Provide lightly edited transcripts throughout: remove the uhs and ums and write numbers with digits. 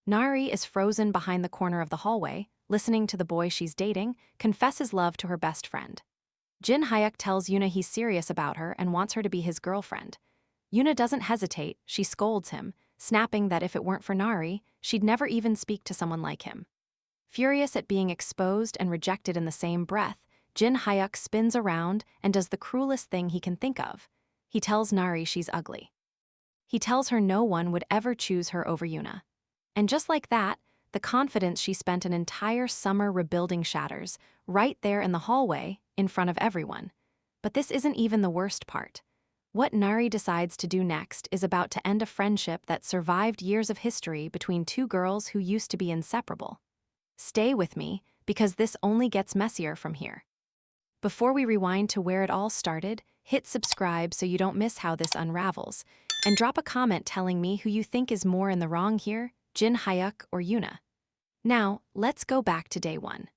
Nari is frozen behind the corner of the hallway, listening to the boy she's dating, confesses love to her best friend. Jin Hyuk tells Yuna he's serious about her and wants her to be his girlfriend. Yuna doesn't hesitate, she scolds him, snapping that if it weren't for Nari, she'd never even speak to someone like him. Furious at being exposed and rejected in the same breath, Jin Hyuk spins around and does the cruelest thing he can think of. He tells Nari she's ugly. He tells her no one would ever choose her over Yuna. And just like that, the confidence she spent an entire summer rebuilding shatters, right there in the hallway, in front of everyone. But this isn't even the worst part. What Nari decides to do next is about to end a friendship that survived years of history between two girls who used to be inseparable. Stay with me, because this only gets messier from here. Before we rewind to where it all started, hit subscribe so you don't miss how this unravels, and drop a comment telling me who you think is more in the wrong here, Jin Hyuk or Yuna. Now, let's go back to day one.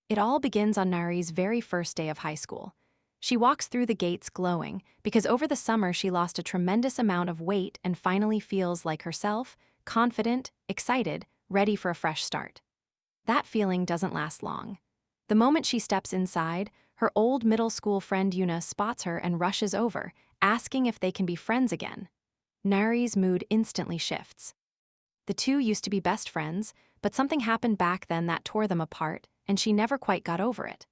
It all begins on Nari's very first day of high school. She walks through the gates glowing, because over the summer she lost a tremendous amount of weight and finally feels like herself, confident, excited, ready for a fresh start. That feeling doesn't last long. The moment she steps inside, her old middle school friend Yuna spots her and rushes over, asking if they can be friends again. Nari's mood instantly shifts. The two used to be best friends, but something happened back then that tore them apart, and she never quite got over it.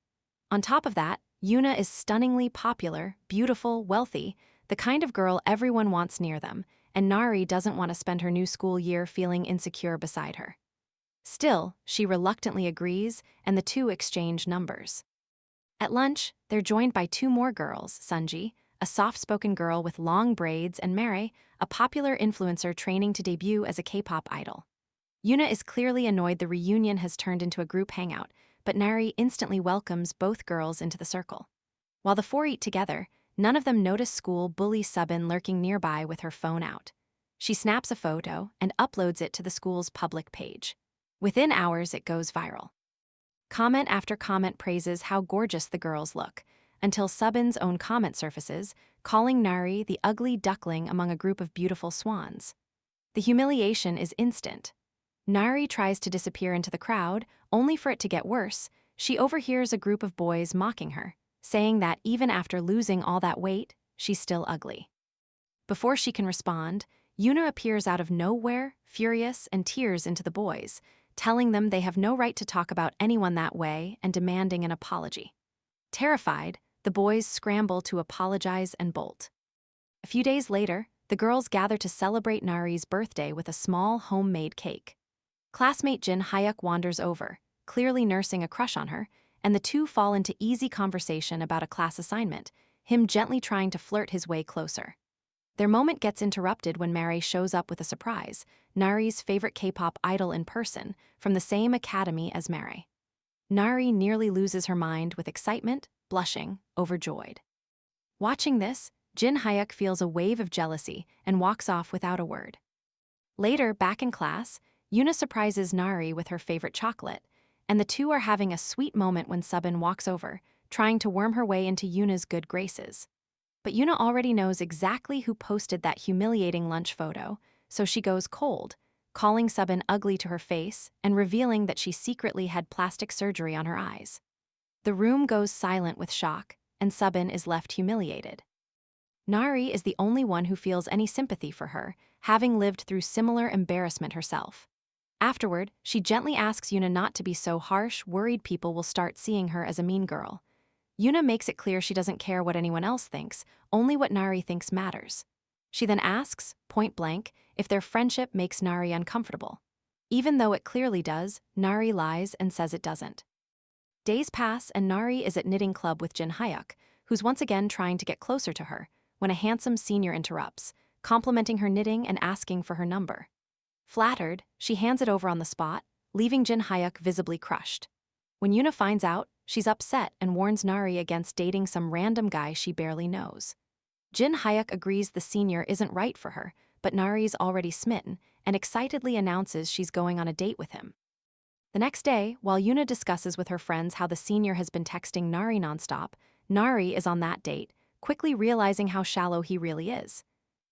On top of that, Yuna is stunningly popular, beautiful, wealthy, the kind of girl everyone wants near them, and Nari doesn't want to spend her new school year feeling insecure beside her. Still, she reluctantly agrees, and the two exchange numbers. At lunch, they're joined by two more girls, Sunji, a soft-spoken girl with long braids, and Mary, a popular influencer training to debut as a K-pop idol. Yuna is clearly annoyed the reunion has turned into a group hangout, but Nari instantly welcomes both girls into the circle. While the four eat together, none of them notice school bully Subin lurking nearby with her phone out. She snaps a photo and uploads it to the school's public page. Within hours, it goes viral. Comment after comment praises how gorgeous the girls look, until Subin's own comment surfaces, calling Nari the ugly duckling among a group of beautiful swans. The humiliation is instant. Nari tries to disappear into the crowd, only for it to get worse. She overhears a group of boys mocking her, saying that even after losing all that weight, she's still ugly. Before she can respond, Yuna appears out of nowhere, furious, and tears into the boys, telling them they have no right to talk about anyone that way and demanding an apology. Terrified, the boys scramble to apologize and bolt. A few days later, the girls gather to celebrate Nari's birthday with a small homemade cake. Classmate Jin Hyuk wanders over, clearly nursing a crush on her, and the two fall into easy conversation about a class assignment, him gently trying to flirt his way closer. Their moment gets interrupted when Mary shows up with a surprise, Nari's favorite K-pop idol in person, from the same academy as Mary. Nari nearly loses her mind with excitement, blushing, overjoyed. Watching this, Jin Hyuk feels a wave of jealousy and walks off without a word. Later, back in class, Yuna surprises Nari with her favorite chocolate, and the two are having a sweet moment when Subin walks over, trying to worm her way into Yuna's good graces. But Yuna already knows exactly who posted that humiliating lunch photo, so she goes cold, calling Subin ugly to her face and revealing that she secretly had plastic surgery on her eyes. The room goes silent with shock, and Subin is left humiliated. Nari is the only one who feels any sympathy for her, having lived through similar embarrassment herself. Afterward, she gently asks Yuna not to be so harsh, worried people will start seeing her as a mean girl. Yuna makes it clear she doesn't care what anyone else thinks, only what Nari thinks matters. She then asks, point blank, if their friendship makes Nari uncomfortable. Even though it clearly does, Nari lies and says it doesn't. Days pass and Nari is at knitting club with Jin Hyuk, who's once again trying to get closer to her, when a handsome senior interrupts, complimenting her knitting and asking for her number. Flattered, she hands it over on the spot, leaving Jin Hyuk visibly crushed. When Yuna finds out, she's upset and warns Nari against dating some random guy she barely knows. Jin Hyuk agrees the senior isn't right for her, but Nari's already smitten and excitedly announces she's going on a date with him. The next day, while Yuna discusses with her friends how the senior has been texting Nari nonstop, Nari is on that date, quickly realizing how shallow he really is.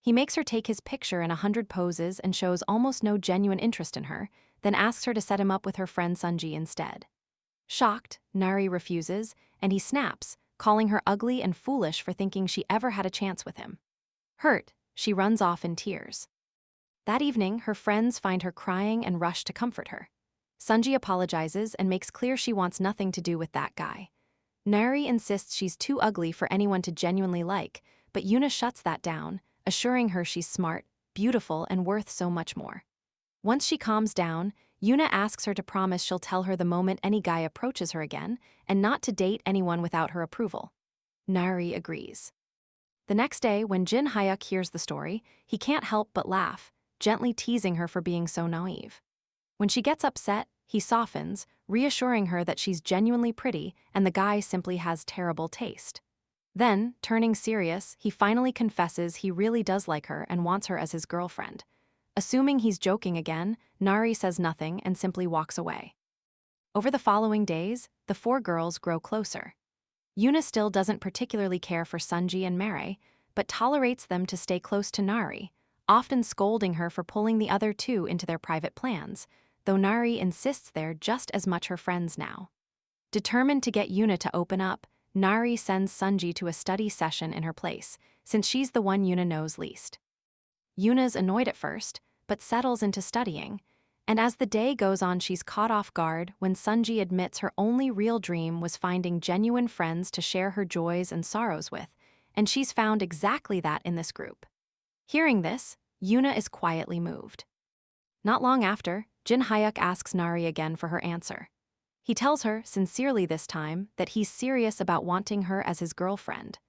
He makes her take his picture in 100 poses and shows almost no genuine interest in her, then asks her to set him up with her friend Sunji instead. Shocked, Nari refuses, and he snaps, calling her ugly and foolish for thinking she ever had a chance with him. Hurt, she runs off in tears. That evening, her friends find her crying and rush to comfort her. Sunji apologizes and makes clear she wants nothing to do with that guy. Nari insists she's too ugly for anyone to genuinely like, but Yuna shuts that down, assuring her she's smart, beautiful, and worth so much more. Once she calms down, Yuna asks her to promise she'll tell her the moment any guy approaches her again, and not to date anyone without her approval. Nari agrees. The next day, when Jin Hyuk hears the story, he can't help but laugh, gently teasing her for being so naive. When she gets upset, he softens, reassuring her that she's genuinely pretty and the guy simply has terrible taste. Then, turning serious, he finally confesses he really does like her and wants her as his girlfriend. Assuming he's joking again, Nari says nothing and simply walks away. Over the following days, the four girls grow closer. Yuna still doesn't particularly care for Sunji and Mere, but tolerates them to stay close to Nari, often scolding her for pulling the other two into their private plans, though Nari insists they're just as much her friends now. Determined to get Yuna to open up, Nari sends Sunji to a study session in her place, since she's the one Yuna knows least. Yuna's annoyed at first, but settles into studying, and as the day goes on she's caught off guard when Sunji admits her only real dream was finding genuine friends to share her joys and sorrows with, and she's found exactly that in this group. Hearing this, Yuna is quietly moved. Not long after, Jin Hyuk asks Nari again for her answer. He tells her, sincerely this time, that he's serious about wanting her as his girlfriend.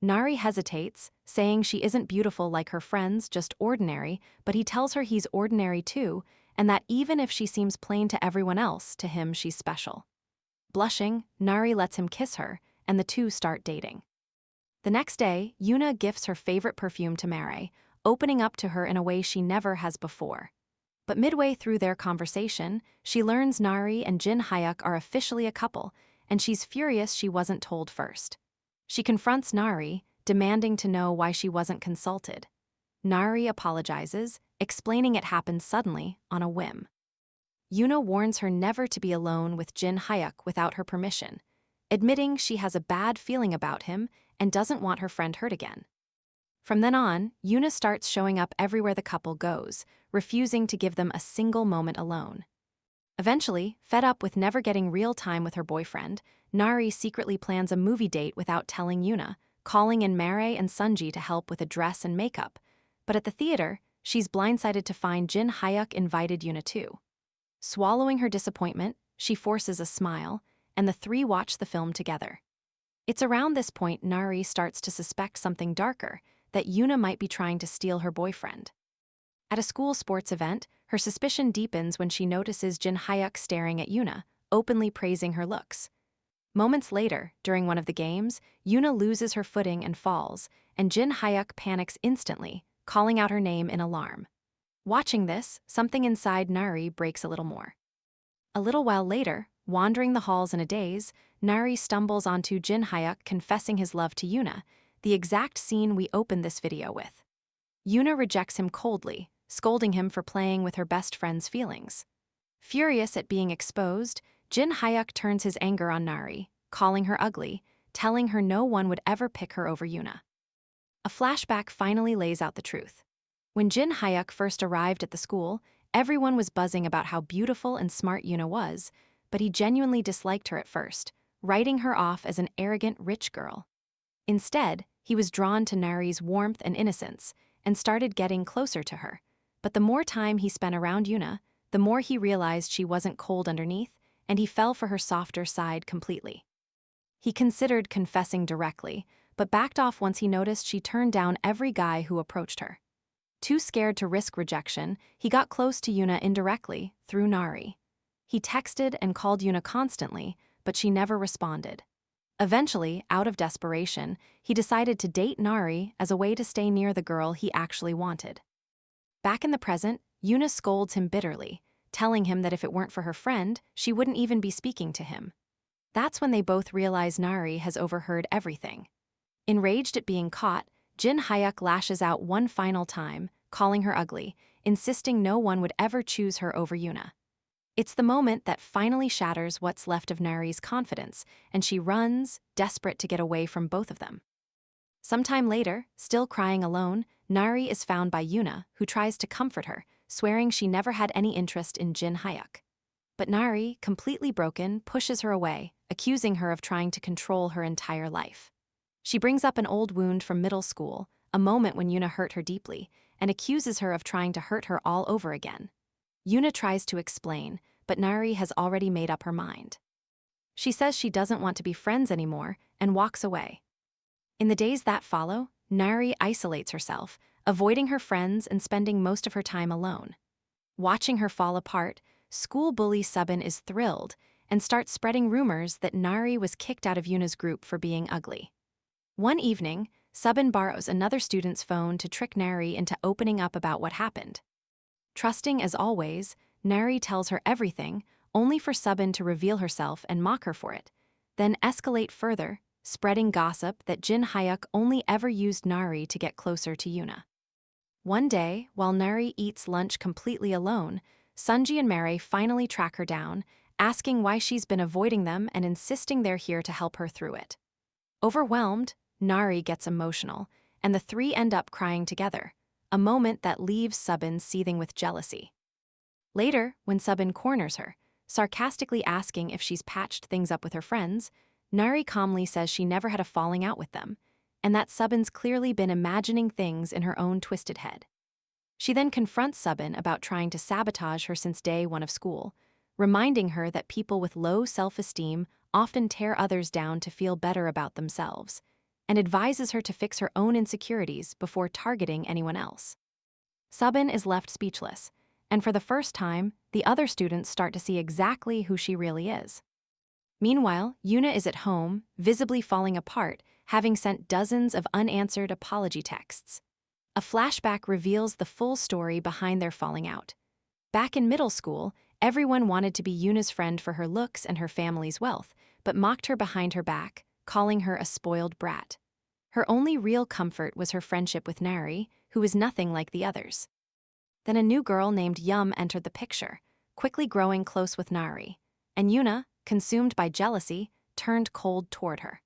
Nari hesitates, saying she isn't beautiful like her friends, just ordinary, but he tells her he's ordinary too, and that even if she seems plain to everyone else, to him she's special. Blushing, Nari lets him kiss her, and the two start dating. The next day, Yuna gifts her favorite perfume to Mere, opening up to her in a way she never has before. But midway through their conversation, she learns Nari and Jin Hyuk are officially a couple, and she's furious she wasn't told first. She confronts Nari, demanding to know why she wasn't consulted. Nari apologizes, explaining it happened suddenly, on a whim. Yuna warns her never to be alone with Jin Hyuk without her permission, admitting she has a bad feeling about him and doesn't want her friend hurt again. From then on, Yuna starts showing up everywhere the couple goes, refusing to give them a single moment alone. Eventually, fed up with never getting real time with her boyfriend, Nari secretly plans a movie date without telling Yuna, calling in Mere and Sunji to help with a dress and makeup. But at the theater, she's blindsided to find Jin Hyuk invited Yuna too. Swallowing her disappointment, she forces a smile, and the three watch the film together. It's around this point Nari starts to suspect something darker, that Yuna might be trying to steal her boyfriend. At a school sports event, her suspicion deepens when she notices Jin Hyuk staring at Yuna, openly praising her looks. Moments later, during one of the games, Yuna loses her footing and falls, and Jin Hyuk panics instantly, calling out her name in alarm. Watching this, something inside Nari breaks a little more. A little while later, wandering the halls in a daze, Nari stumbles onto Jin Hyuk confessing his love to Yuna, the exact scene we opened this video with. Yuna rejects him coldly, scolding him for playing with her best friend's feelings. Furious at being exposed, Jin Hyuk turns his anger on Nari, calling her ugly, telling her no one would ever pick her over Yuna. A flashback finally lays out the truth. When Jin Hyuk first arrived at the school, everyone was buzzing about how beautiful and smart Yuna was, but he genuinely disliked her at first, writing her off as an arrogant rich girl. Instead, he was drawn to Nari's warmth and innocence, and started getting closer to her. But the more time he spent around Yuna, the more he realized she wasn't cold underneath, and he fell for her softer side completely. He considered confessing directly, but backed off once he noticed she turned down every guy who approached her. Too scared to risk rejection, he got close to Yuna indirectly, through Nari. He texted and called Yuna constantly, but she never responded. Eventually, out of desperation, he decided to date Nari as a way to stay near the girl he actually wanted. Back in the present, Yuna scolds him bitterly, telling him that if it weren't for her friend, she wouldn't even be speaking to him. That's when they both realize Nari has overheard everything. Enraged at being caught, Jin Hyuk lashes out one final time, calling her ugly, insisting no one would ever choose her over Yuna. It's the moment that finally shatters what's left of Nari's confidence, and she runs, desperate to get away from both of them. Sometime later, still crying alone, Nari is found by Yuna, who tries to comfort her, swearing she never had any interest in Jin Hyuk. But Nari, completely broken, pushes her away, accusing her of trying to control her entire life. She brings up an old wound from middle school, a moment when Yuna hurt her deeply, and accuses her of trying to hurt her all over again. Yuna tries to explain, but Nari has already made up her mind. She says she doesn't want to be friends anymore and walks away. In the days that follow, Nari isolates herself, avoiding her friends and spending most of her time alone. Watching her fall apart, school bully Subin is thrilled and starts spreading rumors that Nari was kicked out of Yuna's group for being ugly. One evening, Subin borrows another student's phone to trick Nari into opening up about what happened. Trusting as always, Nari tells her everything, only for Subin to reveal herself and mock her for it, then escalate further, spreading gossip that Jin Hyuk only ever used Nari to get closer to Yuna. One day, while Nari eats lunch completely alone, Sunji and Mary finally track her down, asking why she's been avoiding them and insisting they're here to help her through it. Overwhelmed, Nari gets emotional, and the three end up crying together, a moment that leaves Subin seething with jealousy. Later, when Subin corners her, sarcastically asking if she's patched things up with her friends, Nari calmly says she never had a falling out with them, and that Subin's clearly been imagining things in her own twisted head. She then confronts Subin about trying to sabotage her since day one of school, reminding her that people with low self-esteem often tear others down to feel better about themselves, and advises her to fix her own insecurities before targeting anyone else. Subin is left speechless, and for the first time, the other students start to see exactly who she really is. Meanwhile, Yuna is at home, visibly falling apart, having sent dozens of unanswered apology texts. A flashback reveals the full story behind their falling out. Back in middle school, everyone wanted to be Yuna's friend for her looks and her family's wealth, but mocked her behind her back, calling her a spoiled brat. Her only real comfort was her friendship with Nari, who was nothing like the others. Then a new girl named Yum entered the picture, quickly growing close with Nari, and Yuna, consumed by jealousy, turned cold toward her.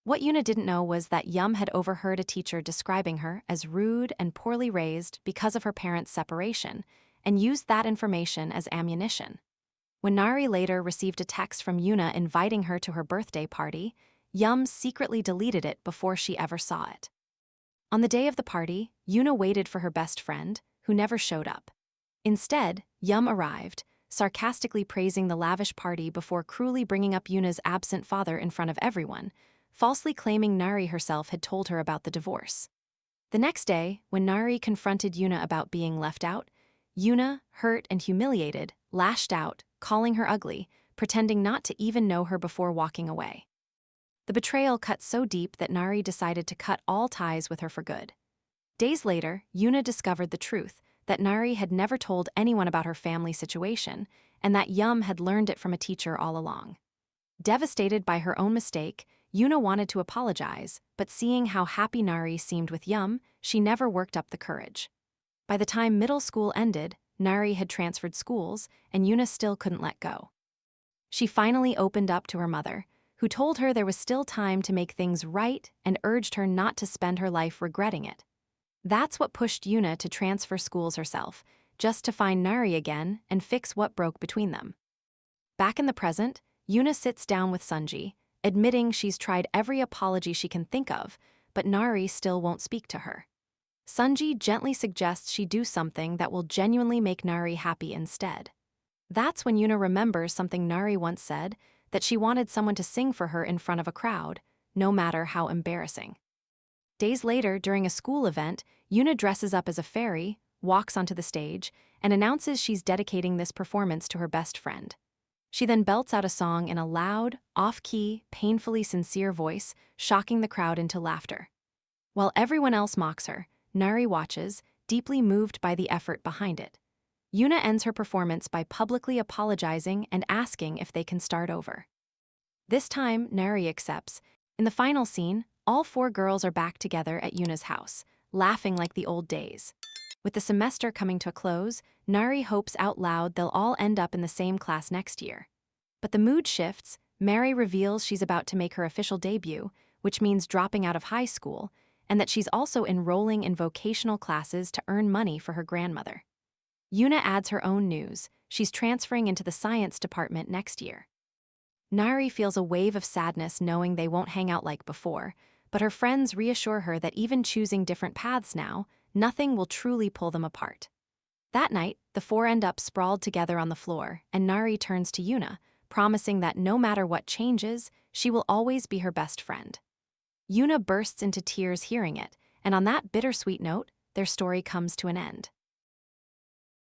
What Yuna didn't know was that Yum had overheard a teacher describing her as rude and poorly raised because of her parents' separation, and used that information as ammunition. When Nari later received a text from Yuna inviting her to her birthday party, Yum secretly deleted it before she ever saw it. On the day of the party, Yuna waited for her best friend, who never showed up. Instead, Yum arrived, sarcastically praising the lavish party before cruelly bringing up Yuna's absent father in front of everyone, falsely claiming Nari herself had told her about the divorce. The next day, when Nari confronted Yuna about being left out, Yuna, hurt and humiliated, lashed out, calling her ugly, pretending not to even know her before walking away. The betrayal cut so deep that Nari decided to cut all ties with her for good. Days later, Yuna discovered the truth, that Nari had never told anyone about her family situation, and that Yum had learned it from a teacher all along. Devastated by her own mistake, Yuna wanted to apologize, but seeing how happy Nari seemed with Yum, she never worked up the courage. By the time middle school ended, Nari had transferred schools, and Yuna still couldn't let go. She finally opened up to her mother, who told her there was still time to make things right and urged her not to spend her life regretting it. That's what pushed Yuna to transfer schools herself, just to find Nari again and fix what broke between them. Back in the present, Yuna sits down with Sunji, admitting she's tried every apology she can think of, but Nari still won't speak to her. Sunji gently suggests she do something that will genuinely make Nari happy instead. That's when Yuna remembers something Nari once said, that she wanted someone to sing for her in front of a crowd, no matter how embarrassing. Days later, during a school event, Yuna dresses up as a fairy, walks onto the stage, and announces she's dedicating this performance to her best friend. She then belts out a song in a loud, off-key, painfully sincere voice, shocking the crowd into laughter. While everyone else mocks her, Nari watches, deeply moved by the effort behind it. Yuna ends her performance by publicly apologizing and asking if they can start over. This time, Nari accepts. In the final scene, All four girls are back together at Yuna's house, laughing like the old days. With the semester coming to a close, Nari hopes out loud they'll all end up in the same class next year. But the mood shifts. Mary reveals she's about to make her official debut, which means dropping out of high school, and that she's also enrolling in vocational classes to earn money for her grandmother. Yuna adds her own news. She's transferring into the science department next year. Nari feels a wave of sadness knowing they won't hang out like before, but her friends reassure her that even choosing different paths now, nothing will truly pull them apart. That night, the four end up sprawled together on the floor, and Nari turns to Yuna, promising that no matter what changes, she will always be her best friend. Yuna bursts into tears hearing it, and on that bittersweet note, their story comes to an end.